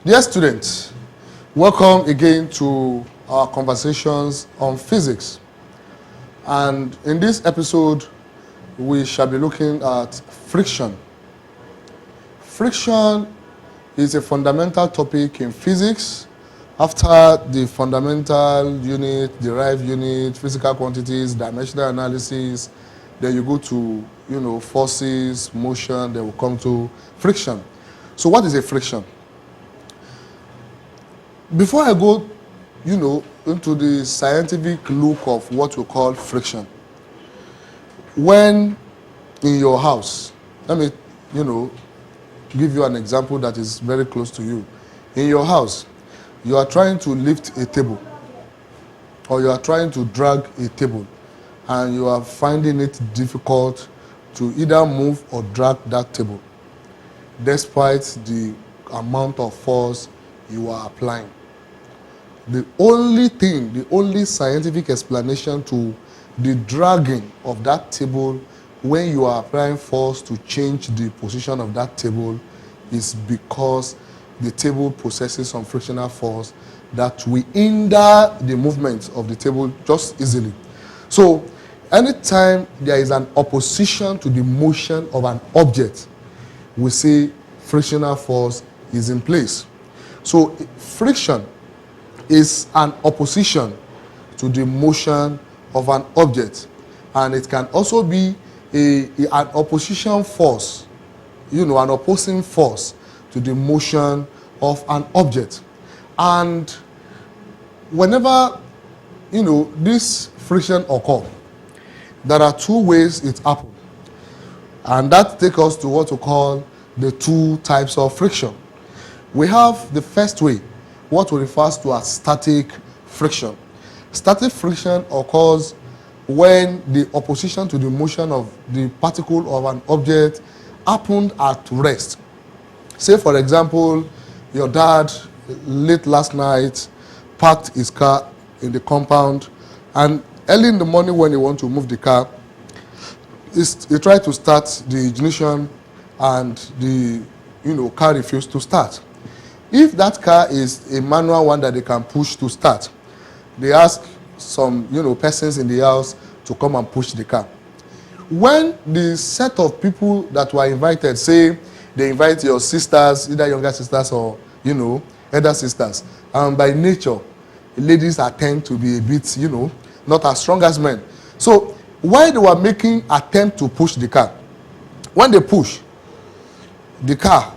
Dear students, welcome again to our conversations on physics. And in this episode, we shall be looking at friction. Friction is a fundamental topic in physics. After the fundamental unit, derived unit, physical quantities, dimensional analysis, then you go to, forces, motion, then we come to friction. So what is a friction? Before I go, into the scientific look of what we call friction, when in your house, let me, give you an example that is very close to you. In your house, you are trying to lift a table, or you are trying to drag a table, and you are finding it difficult to either move or drag that table, despite the amount of force you are applying. The only scientific explanation to the dragging of that table when you are applying force to change the position of that table is because the table possesses some frictional force that will hinder the movement of the table just easily. So, anytime there is an opposition to the motion of an object, we say frictional force is in place. So, friction is an opposition to the motion of an object, and it can also be an opposition force, an opposing force to the motion of an object. And whenever this friction occurs, there are two ways it happens, and that takes us to what we call the two types of friction. We have the first way, what we refer to as static friction. Static friction occurs when the opposition to the motion of the particle of an object happened at rest. Say, for example, your dad, late last night, parked his car in the compound, and early in the morning when he wants to move the car, he tried to start the ignition, and the car refused to start. If that car is a manual one that they can push to start, they ask some persons in the house to come and push the car. When the set of people that were invited, say they invite your sisters, either younger sisters or elder sisters, and by nature ladies tend to be a bit not as strong as men. So while they were making attempt to push the car, when they push, the car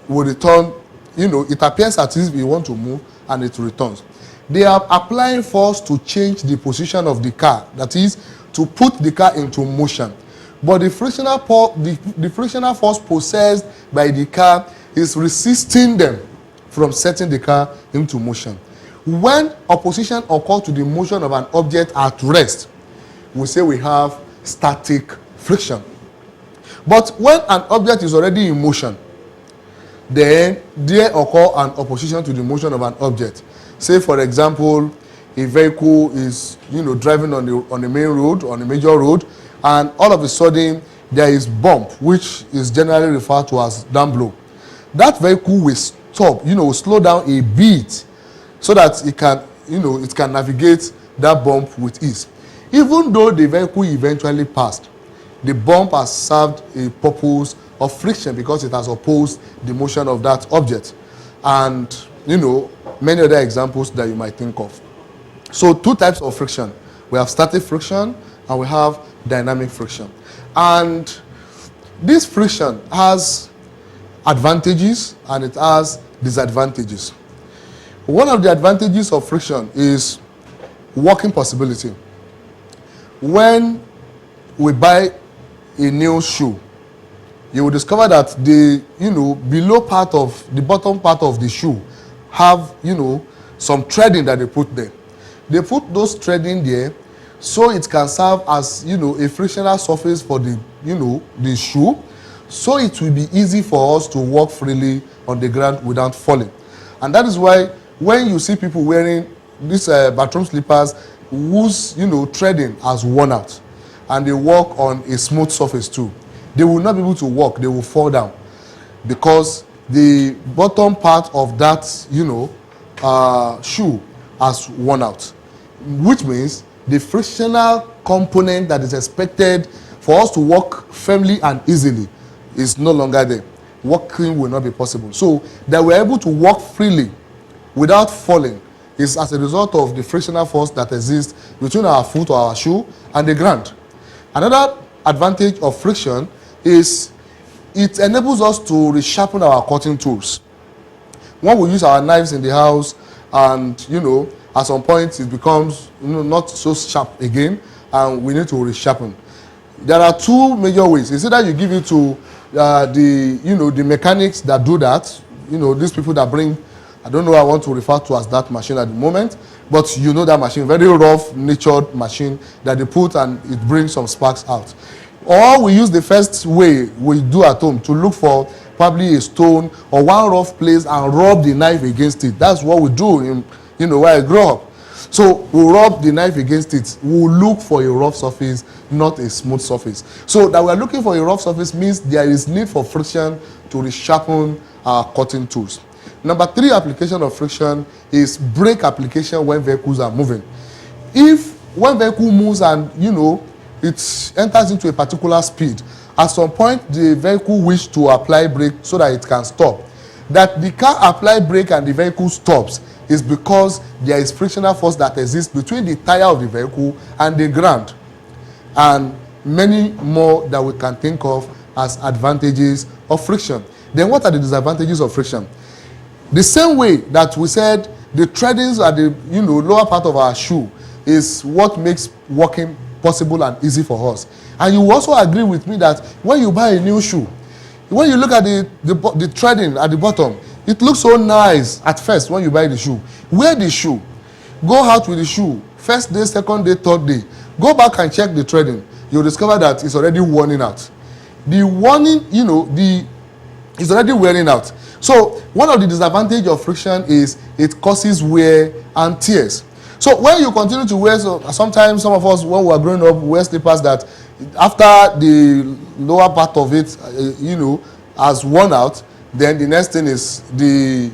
will return. It appears as if you want to move and it returns. They are applying force to change the position of the car, that is, to put the car into motion. But the frictional force possessed by the car is resisting them from setting the car into motion. When opposition occurs to the motion of an object at rest, we say we have static friction. But when an object is already in motion, then there occur an opposition to the motion of an object. Say, for example, a vehicle is driving on the main road, on a major road, and all of a sudden there is bump, which is generally referred to as down blow. That vehicle will stop, slow down a bit, so that it can navigate that bump with ease. Even though the vehicle eventually passed, the bump has served a purpose of friction because it has opposed the motion of that object. And many other examples that you might think of. So two types of friction. We have static friction and we have dynamic friction. And this friction has advantages and it has disadvantages. One of the advantages of friction is working possibility. When we buy a new shoe, you will discover that the below part of the bottom part of the shoe have some threading that they put there. They put those threading there so it can serve as a frictional surface for the shoe, so it will be easy for us to walk freely on the ground without falling. And that is why when you see people wearing these bathroom slippers whose threading has worn out and they walk on a smooth surface too, they will not be able to walk, they will fall down because the bottom part of that, shoe has worn out, which means the frictional component that is expected for us to walk firmly and easily is no longer there. Walking will not be possible. So that we're able to walk freely without falling is as a result of the frictional force that exists between our foot or our shoe and the ground. Another advantage of friction is it enables us to resharpen our cutting tools. When we use our knives in the house and, at some point it becomes, not so sharp again and we need to resharpen. There are two major ways. It's either you give it to the mechanics that do that, these people that bring, I don't know, I want to refer to as that machine at the moment, but that machine, very rough natured machine that they put and it brings some sparks out. Or we use the first way we do at home to look for probably a stone or one rough place and rub the knife against it. That's what we do where I grew up. So we rub the knife against it. We'll look for a rough surface, not a smooth surface. So that we're looking for a rough surface means there is need for friction to resharpen our cutting tools. Number 3 application of friction is brake application when vehicles are moving. When vehicle moves and it enters into a particular speed, at some point the vehicle wishes to apply brake so that it can stop. That the car apply brake and the vehicle stops is because there is frictional force that exists between the tire of the vehicle and the ground, and many more that we can think of as advantages of friction. Then what are the disadvantages of friction? The same way that we said the treadings at the lower part of our shoe is what makes walking possible and easy for us. And you also agree with me that when you buy a new shoe, when you look at the treading at the bottom, it looks so nice at first when you buy the shoe. Wear the shoe. Go out with the shoe. First day, second day, third day. Go back and check the treading. You'll discover that it's already worn out. The warning, it's already wearing out. So one of the disadvantages of friction is it causes wear and tears. So when you continue to wear, sometimes some of us when we are growing up wear slippers that after the lower part of it, has worn out, then the next thing is the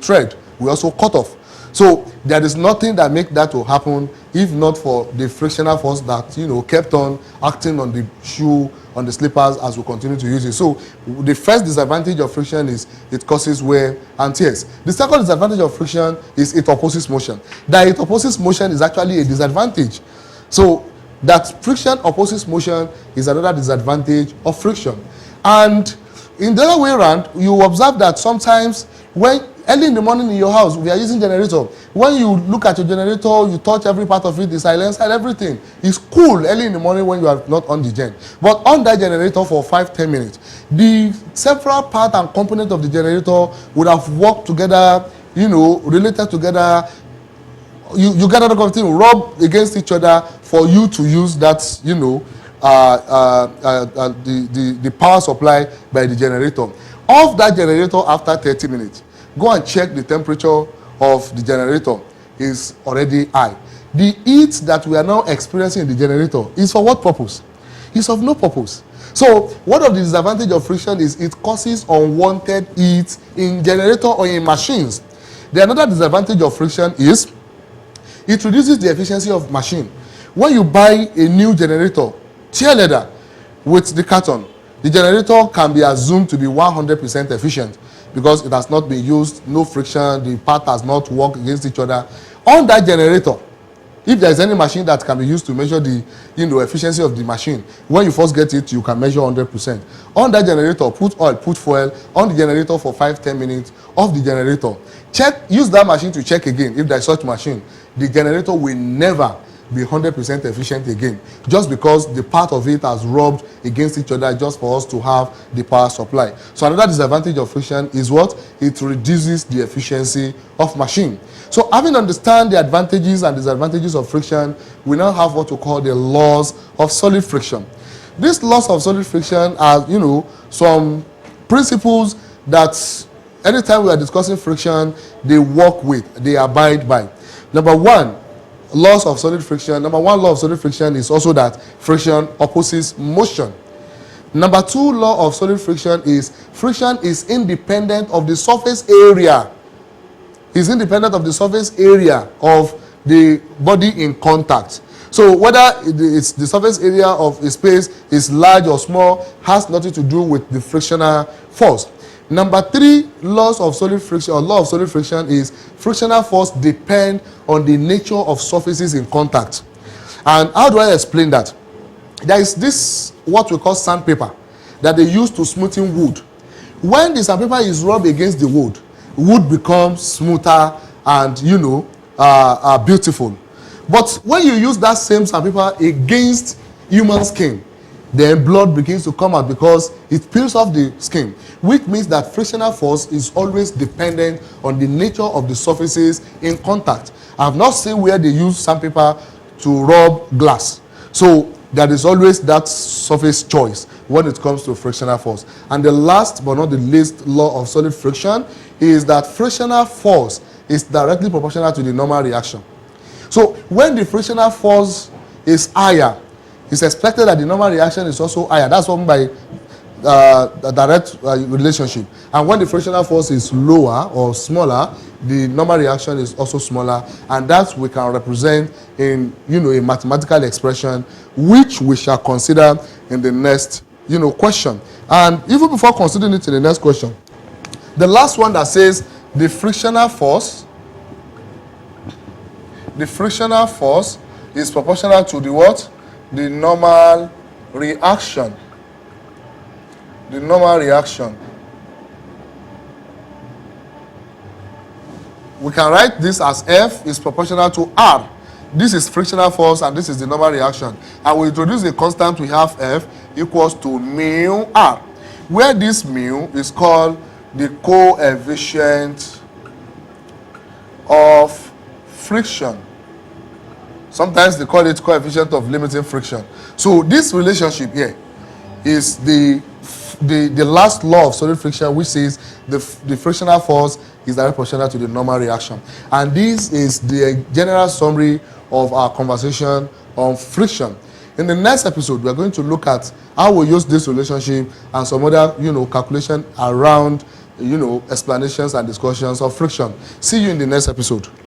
thread will also cut off. So there is nothing that make that to happen if not for the frictional force that kept on acting on the shoe, on the slippers as we continue to use it. So the first disadvantage of friction is it causes wear and tears. The second disadvantage of friction is it opposes motion. That it opposes motion is actually a disadvantage. So that friction opposes motion is another disadvantage of friction. And in the other way around, you observe that sometimes when early in the morning in your house, we are using generator. When you look at your generator, you touch every part of it, the silencer and everything. It's cool early in the morning when you are not on the gen. But on that generator for 5-10 minutes, the several part and component of the generator would have worked together, related together. You get another thing, rub against each other for you to use that, the power supply by the generator. Off that generator after 30 minutes. Go and check the temperature of the generator is already high. The heat that we are now experiencing in the generator is for what purpose? It's of no purpose. So one of the disadvantages of friction is it causes unwanted heat in generator or in machines. The another disadvantage of friction is it reduces the efficiency of machine. When you buy a new generator, tear leather with the carton, the generator can be assumed to be 100% efficient because it has not been used, no friction, the part has not worked against each other. On that generator, if there is any machine that can be used to measure the efficiency of the machine, when you first get it, you can measure 100%. On that generator, put oil, put fuel on the generator for 5-10 minutes, off the generator. Use that machine to check again if there is such machine. The generator will never be 100% efficient again, just because the part of it has rubbed against each other just for us to have the power supply. So another disadvantage of friction is what? It reduces the efficiency of machine. So having understand the advantages and disadvantages of friction, we now have what we call the laws of solid friction. These laws of solid friction are, some principles that anytime we are discussing friction, they work with, they abide by. Number one law of solid friction is also that friction opposes motion. Number 2 law of solid friction is independent of the surface area. Is independent of the surface area of the body in contact. So whether it's the surface area of a space is large or small has nothing to do with the frictional force. Number 3 laws of solid friction, or law of solid friction, is frictional force depend on the nature of surfaces in contact. And how do I explain that? There is this what we call sandpaper that they use to smoothen wood. When the sandpaper is rubbed against the wood becomes smoother and beautiful. But when you use that same sandpaper against human skin, then blood begins to come out because it peels off the skin, which means that frictional force is always dependent on the nature of the surfaces in contact. I have not seen where they use sandpaper to rub glass. So there is always that surface choice when it comes to frictional force. And the last but not the least law of solid friction is that frictional force is directly proportional to the normal reaction. So when the frictional force is higher, it's expected that the normal reaction is also higher. That's one by a direct relationship. And when the frictional force is lower or smaller, the normal reaction is also smaller, and that we can represent in a mathematical expression, which we shall consider in the next question. And even before considering it in the next question, the last one that says the frictional force is proportional to the what? The normal reaction. The normal reaction. We can write this as F is proportional to R. This is frictional force and this is the normal reaction. And we introduce a constant, we have F equals to mu R, where this mu is called the coefficient of friction. Sometimes they call it coefficient of limiting friction. So this relationship here is the last law of solid friction, which says the frictional force is directly proportional to the normal reaction. And this is the general summary of our conversation on friction. In the next episode, we are going to look at how we use this relationship and some other, calculation around, explanations and discussions of friction. See you in the next episode.